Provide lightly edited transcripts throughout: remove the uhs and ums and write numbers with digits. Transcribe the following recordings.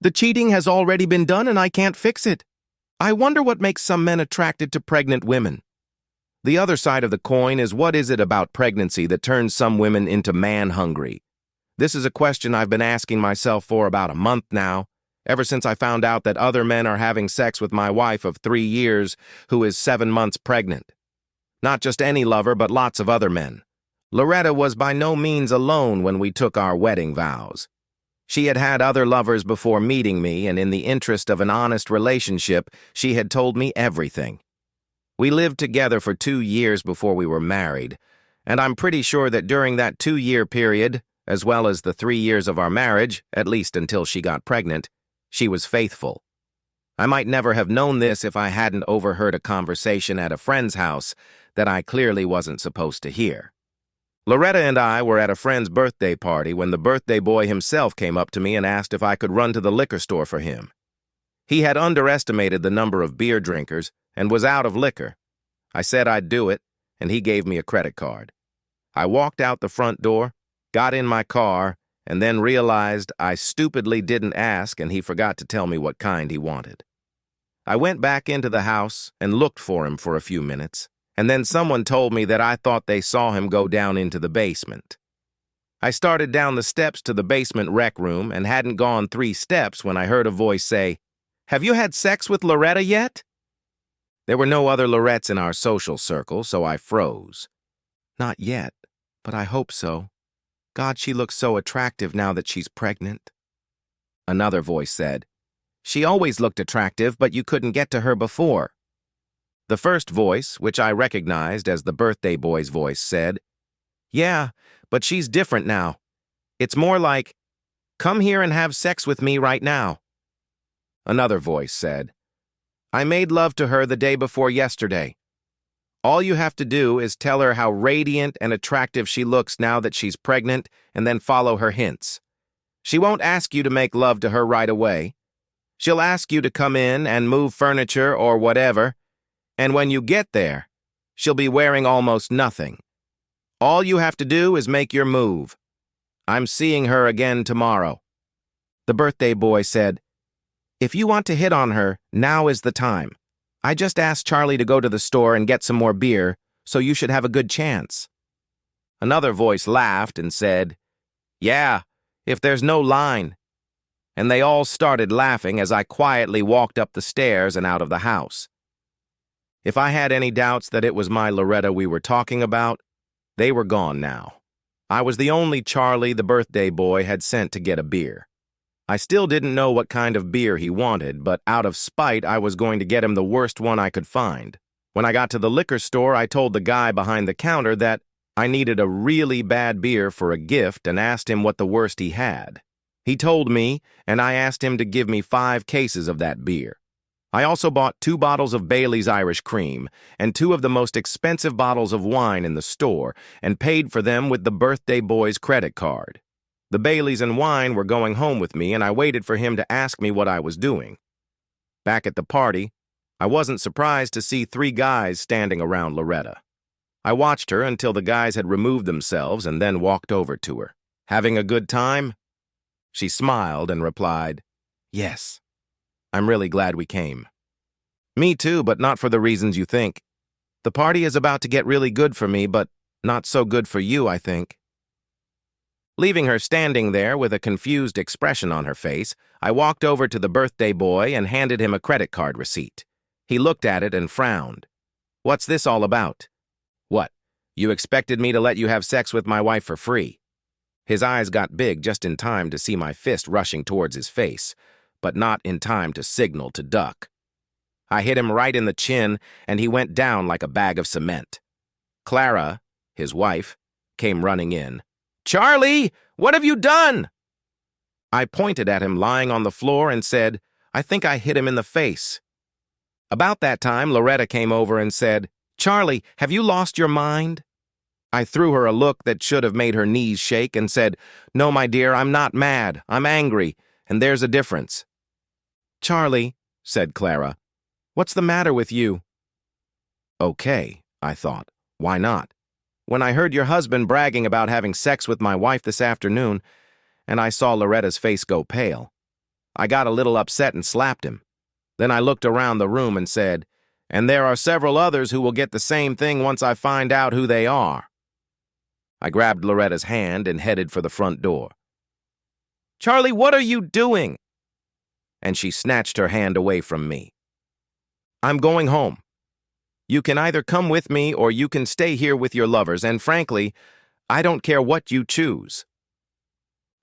The cheating has already been done and I can't fix it. I wonder what makes some men attracted to pregnant women. The other side of the coin is, what is it about pregnancy that turns some women into man-hungry? This is a question I've been asking myself for about a month now, ever since I found out that other men are having sex with my wife of 3 years, who is 7 months pregnant. Not just any lover, but lots of other men. Loretta was by no means alone when we took our wedding vows. She had had other lovers before meeting me, and in the interest of an honest relationship, she had told me everything. We lived together for 2 years before we were married, and I'm pretty sure that during that 2-year period, as well as the 3 years of our marriage, at least until she got pregnant, she was faithful. I might never have known this if I hadn't overheard a conversation at a friend's house that I clearly wasn't supposed to hear. Loretta and I were at a friend's birthday party when the birthday boy himself came up to me and asked if I could run to the liquor store for him. He had underestimated the number of beer drinkers and was out of liquor. I said I'd do it, and he gave me a credit card. I walked out the front door, got in my car, and then realized I stupidly didn't ask and he forgot to tell me what kind he wanted. I went back into the house and looked for him for a few minutes, and then someone told me that I thought they saw him go down into the basement. I started down the steps to the basement rec room and hadn't gone 3 steps when I heard a voice say, "Have you had sex with Loretta yet?" There were no other Lorettes in our social circle, so I froze. Not yet, but I hope so. God, she looks so attractive now that she's pregnant. Another voice said, "She always looked attractive, but you couldn't get to her before." The first voice, which I recognized as the birthday boy's voice, said, "Yeah, but she's different now. It's more like, 'Come here and have sex with me right now.'" Another voice said, "I made love to her the day before yesterday. All you have to do is tell her how radiant and attractive she looks now that she's pregnant, and then follow her hints. She won't ask you to make love to her right away. She'll ask you to come in and move furniture or whatever, and when you get there, she'll be wearing almost nothing. All you have to do is make your move. I'm seeing her again tomorrow." The birthday boy said, "If you want to hit on her, now is the time. I just asked Charlie to go to the store and get some more beer, so you should have a good chance." Another voice laughed and said, "Yeah, if there's no line." And they all started laughing as I quietly walked up the stairs and out of the house. If I had any doubts that it was my Loretta we were talking about, they were gone now. I was the only Charlie the birthday boy had sent to get a beer. I still didn't know what kind of beer he wanted, but out of spite, I was going to get him the worst one I could find. When I got to the liquor store, I told the guy behind the counter that I needed a really bad beer for a gift and asked him what the worst he had. He told me, and I asked him to give me 5 cases of that beer. I also bought 2 bottles of Bailey's Irish Cream and 2 of the most expensive bottles of wine in the store and paid for them with the birthday boy's credit card. The Baileys and wine were going home with me, and I waited for him to ask me what I was doing. Back at the party, I wasn't surprised to see 3 guys standing around Loretta. I watched her until the guys had removed themselves and then walked over to her. "Having a good time?" She smiled and replied, "Yes. I'm really glad we came." "Me too, but not for the reasons you think. The party is about to get really good for me, but not so good for you, I think." Leaving her standing there with a confused expression on her face, I walked over to the birthday boy and handed him a credit card receipt. He looked at it and frowned. "What's this all about?" "What, you expected me to let you have sex with my wife for free?" His eyes got big just in time to see my fist rushing towards his face, but not in time to signal to duck. I hit him right in the chin, and he went down like a bag of cement. Clara, his wife, came running in. "Charlie, what have you done?" I pointed at him lying on the floor and said, "I think I hit him in the face." About that time, Loretta came over and said, "Charlie, have you lost your mind?" I threw her a look that should have made her knees shake and said, "No, my dear, I'm not mad. I'm angry, and there's a difference." "Charlie," said Clara, "what's the matter with you?" Okay, I thought, why not? When I heard your husband bragging about having sex with my wife this afternoon, and I saw Loretta's face go pale. I got a little upset and slapped him. Then I looked around the room and said, "And there are several others who will get the same thing once I find out who they are." I grabbed Loretta's hand and headed for the front door. "Charlie, what are you doing?" And she snatched her hand away from me. "I'm going home. You can either come with me or you can stay here with your lovers, and frankly, I don't care what you choose."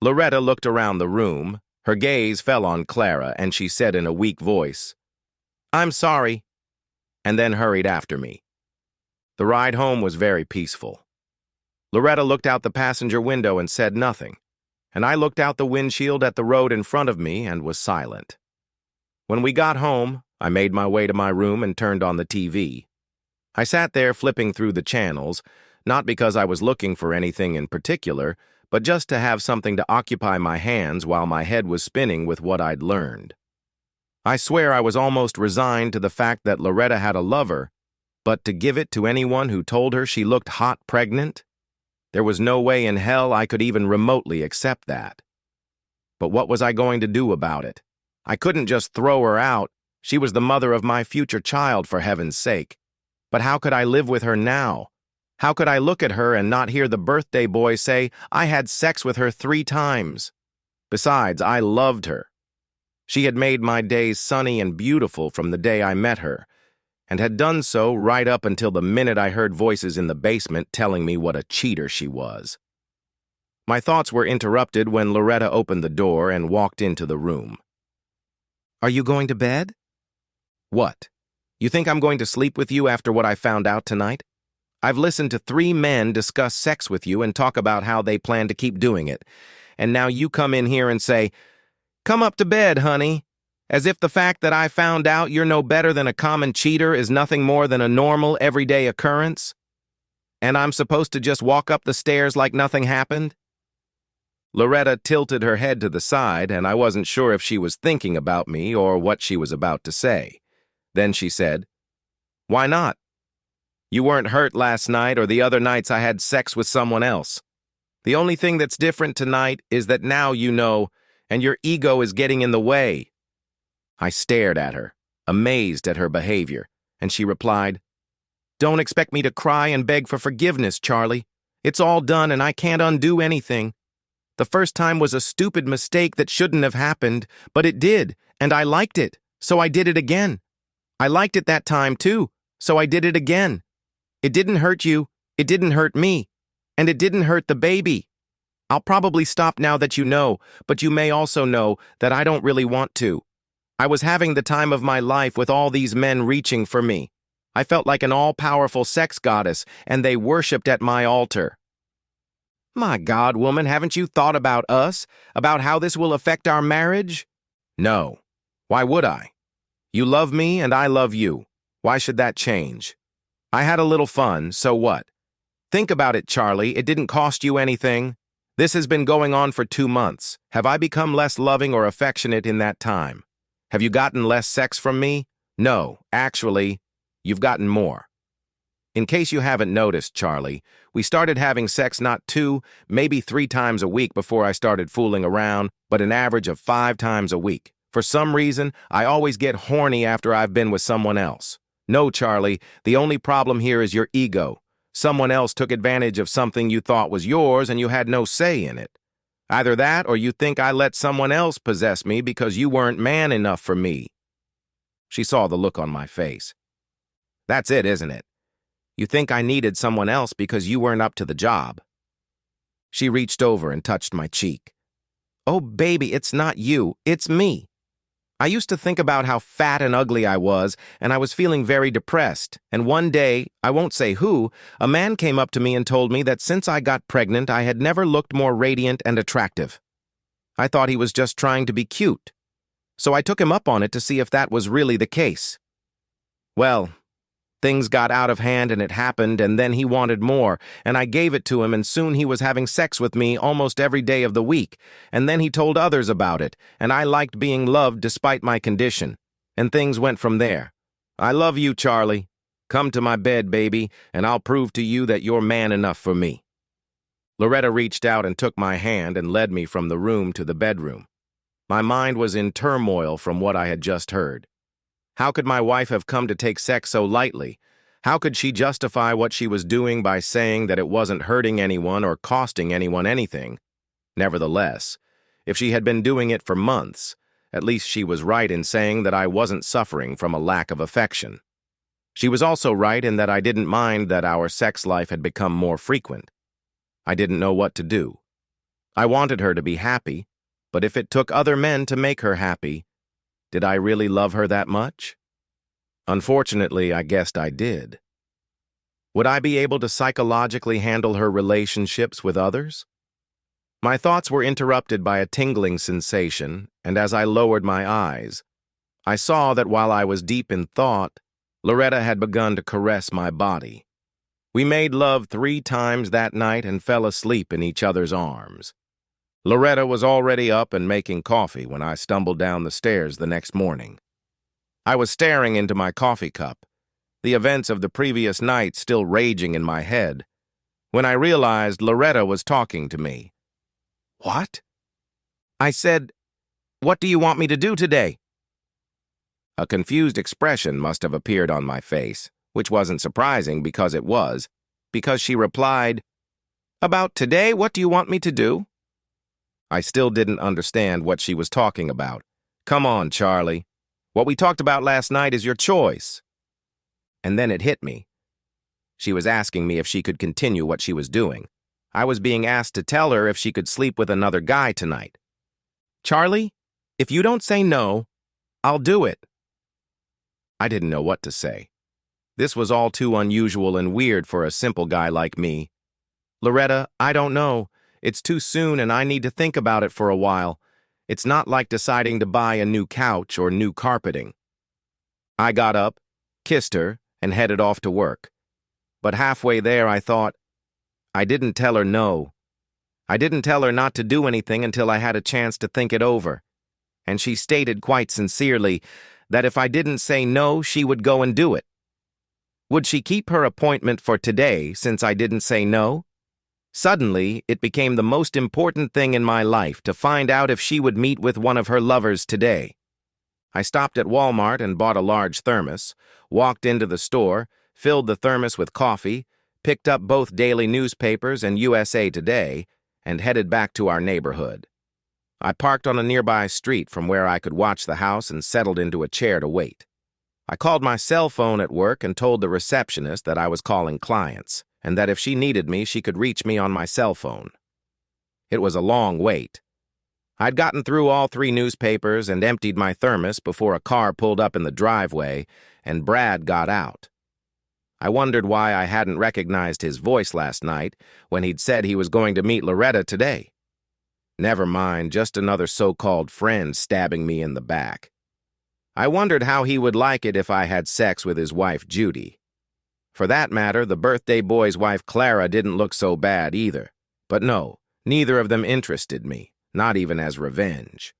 Loretta looked around the room. Her gaze fell on Clara, and she said in a weak voice, "I'm sorry," and then hurried after me. The ride home was very peaceful. Loretta looked out the passenger window and said nothing, and I looked out the windshield at the road in front of me and was silent. When we got home, I made my way to my room and turned on the TV. I sat there flipping through the channels, not because I was looking for anything in particular, but just to have something to occupy my hands while my head was spinning with what I'd learned. I swear I was almost resigned to the fact that Loretta had a lover, but to give it to anyone who told her she looked hot pregnant? There was no way in hell I could even remotely accept that. But what was I going to do about it? I couldn't just throw her out. She was the mother of my future child, for heaven's sake. But how could I live with her now? How could I look at her and not hear the birthday boy say I had sex with her 3 times? Besides, I loved her. She had made my days sunny and beautiful from the day I met her, and had done so right up until the minute I heard voices in the basement telling me what a cheater she was. My thoughts were interrupted when Loretta opened the door and walked into the room. "Are you going to bed?" "What? You think I'm going to sleep with you after what I found out tonight? I've listened to 3 men discuss sex with you and talk about how they plan to keep doing it, and now you come in here and say, 'Come up to bed, honey,' as if the fact that I found out you're no better than a common cheater is nothing more than a normal, everyday occurrence? And I'm supposed to just walk up the stairs like nothing happened?" Loretta tilted her head to the side, and I wasn't sure if she was thinking about me or what she was about to say. Then she said, "Why not? You weren't hurt last night or the other nights I had sex with someone else. The only thing that's different tonight is that now you know, and your ego is getting in the way." I stared at her, amazed at her behavior, and she replied, "Don't expect me to cry and beg for forgiveness, Charlie. It's all done and I can't undo anything. The first time was a stupid mistake that shouldn't have happened, but it did, and I liked it, so I did it again. I liked it that time too, so I did it again. It didn't hurt you, it didn't hurt me, and it didn't hurt the baby. I'll probably stop now that you know, but you may also know that I don't really want to. I was having the time of my life with all these men reaching for me. I felt like an all-powerful sex goddess, and they worshipped at my altar." "My God, woman, haven't you thought about us? About how this will affect our marriage?" "No. Why would I? You love me and I love you. Why should that change? I had a little fun, so what? Think about it, Charlie. It didn't cost you anything. This has been going on for 2 months. Have I become less loving or affectionate in that time? Have you gotten less sex from me? No, actually, you've gotten more. In case you haven't noticed, Charlie, we started having sex not 2, maybe 3 times a week before I started fooling around, but an average of 5 times a week. For some reason, I always get horny after I've been with someone else. No, Charlie, the only problem here is your ego. Someone else took advantage of something you thought was yours and you had no say in it. Either that or you think I let someone else possess me because you weren't man enough for me." She saw the look on my face. "That's it, isn't it? You think I needed someone else because you weren't up to the job." She reached over and touched my cheek. "Oh, baby, it's not you, it's me. I used to think about how fat and ugly I was, and I was feeling very depressed, and one day, I won't say who, a man came up to me and told me that since I got pregnant, I had never looked more radiant and attractive. I thought he was just trying to be cute, so I took him up on it to see if that was really the case. Well, things got out of hand and it happened, and then he wanted more, and I gave it to him, and soon he was having sex with me almost every day of the week, and then he told others about it, and I liked being loved despite my condition, and things went from there. I love you, Charlie. Come to my bed, baby, and I'll prove to you that you're man enough for me." Loretta reached out and took my hand and led me from the room to the bedroom. My mind was in turmoil from what I had just heard. How could my wife have come to take sex so lightly? How could she justify what she was doing by saying that it wasn't hurting anyone or costing anyone anything? Nevertheless, if she had been doing it for months, at least she was right in saying that I wasn't suffering from a lack of affection. She was also right in that I didn't mind that our sex life had become more frequent. I didn't know what to do. I wanted her to be happy, but if it took other men to make her happy, did I really love her that much? Unfortunately, I guessed I did. Would I be able to psychologically handle her relationships with others? My thoughts were interrupted by a tingling sensation, and as I lowered my eyes, I saw that while I was deep in thought, Loretta had begun to caress my body. We made love 3 times that night and fell asleep in each other's arms. Loretta was already up and making coffee when I stumbled down the stairs the next morning. I was staring into my coffee cup, the events of the previous night still raging in my head, when I realized Loretta was talking to me. "What?" I said, "What do you want me to do today?" A confused expression must have appeared on my face, which wasn't surprising because she replied, "About today, what do you want me to do?" I still didn't understand what she was talking about. "Come on, Charlie. What we talked about last night is your choice." And then it hit me. She was asking me if she could continue what she was doing. I was being asked to tell her if she could sleep with another guy tonight. "Charlie, if you don't say no, I'll do it." I didn't know what to say. This was all too unusual and weird for a simple guy like me. "Loretta, I don't know. It's too soon and I need to think about it for a while. It's not like deciding to buy a new couch or new carpeting." I got up, kissed her, and headed off to work. But halfway there I thought, I didn't tell her no. I didn't tell her not to do anything until I had a chance to think it over. And she stated quite sincerely that if I didn't say no, she would go and do it. Would she keep her appointment for today since I didn't say no? Suddenly, it became the most important thing in my life to find out if she would meet with one of her lovers today. I stopped at Walmart and bought a large thermos, walked into the store, filled the thermos with coffee, picked up both daily newspapers and USA Today, and headed back to our neighborhood. I parked on a nearby street from where I could watch the house and settled into a chair to wait. I called my cell phone at work and told the receptionist that I was calling clients, and that if she needed me, she could reach me on my cell phone. It was a long wait. I'd gotten through all 3 newspapers and emptied my thermos before a car pulled up in the driveway, and Brad got out. I wondered why I hadn't recognized his voice last night when he'd said he was going to meet Loretta today. Never mind, just another so-called friend stabbing me in the back. I wondered how he would like it if I had sex with his wife, Judy. For that matter, the birthday boy's wife, Clara, didn't look so bad either. But no, neither of them interested me, not even as revenge.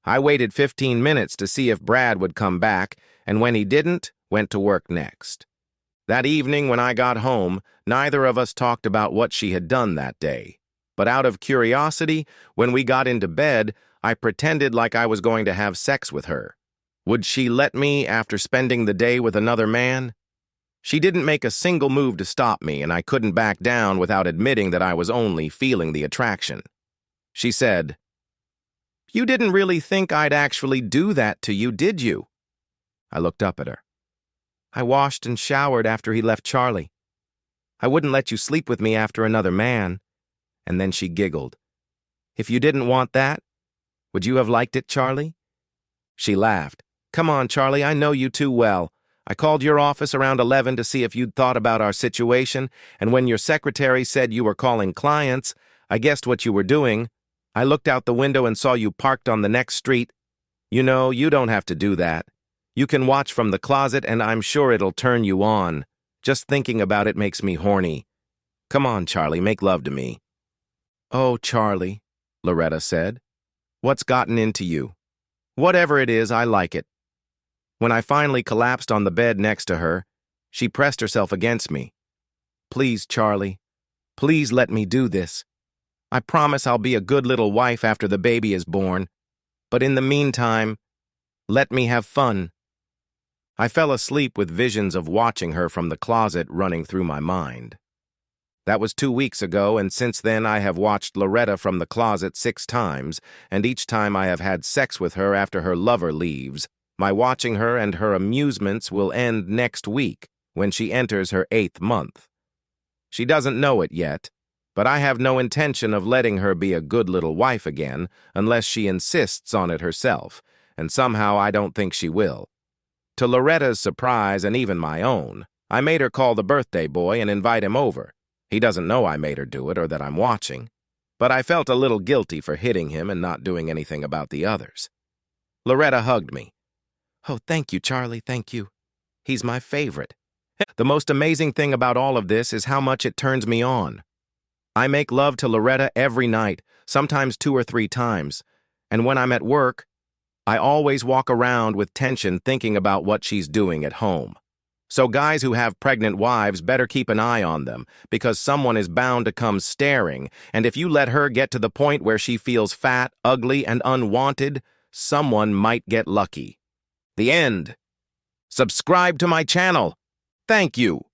I waited 15 minutes to see if Brad would come back, and when he didn't, went to work next. That evening when I got home, neither of us talked about what she had done that day. But out of curiosity, when we got into bed, I pretended like I was going to have sex with her. Would she let me after spending the day with another man? She didn't make a single move to stop me, and I couldn't back down without admitting that I was only feeling the attraction. She said, "You didn't really think I'd actually do that to you, did you?" I looked up at her. "I washed and showered after he left Charlie. I wouldn't let you sleep with me after another man." And then she giggled. "If you didn't want that, would you have liked it, Charlie?" She laughed. "Come on, Charlie, I know you too well. I called your office around 11 to see if you'd thought about our situation, and when your secretary said you were calling clients, I guessed what you were doing. I looked out the window and saw you parked on the next street. You know, you don't have to do that. You can watch from the closet, and I'm sure it'll turn you on. Just thinking about it makes me horny. Come on, Charlie, make love to me." "Oh, Charlie," Loretta said. "What's gotten into you? Whatever it is, I like it." When I finally collapsed on the bed next to her, she pressed herself against me. "Please, Charlie, please let me do this. I promise I'll be a good little wife after the baby is born. But in the meantime, let me have fun. I fell asleep with visions of watching her from the closet running through my mind. That was 2 weeks ago, and since then I have watched Loretta from the closet 6 times, and each time I have had sex with her after her lover leaves. My watching her and her amusements will end next week, when she enters her 8th month. She doesn't know it yet, but I have no intention of letting her be a good little wife again unless she insists on it herself, and somehow I don't think she will. To Loretta's surprise and even my own, I made her call the birthday boy and invite him over. He doesn't know I made her do it or that I'm watching, but I felt a little guilty for hitting him and not doing anything about the others. Loretta hugged me. "Oh, thank you, Charlie, thank you. He's my favorite." The most amazing thing about all of this is how much it turns me on. I make love to Loretta every night, sometimes 2 or 3 times, and when I'm at work, I always walk around with tension thinking about what she's doing at home. So guys who have pregnant wives better keep an eye on them, because someone is bound to come staring, and if you let her get to the point where she feels fat, ugly, and unwanted, someone might get lucky. The end. Subscribe to my channel. Thank you.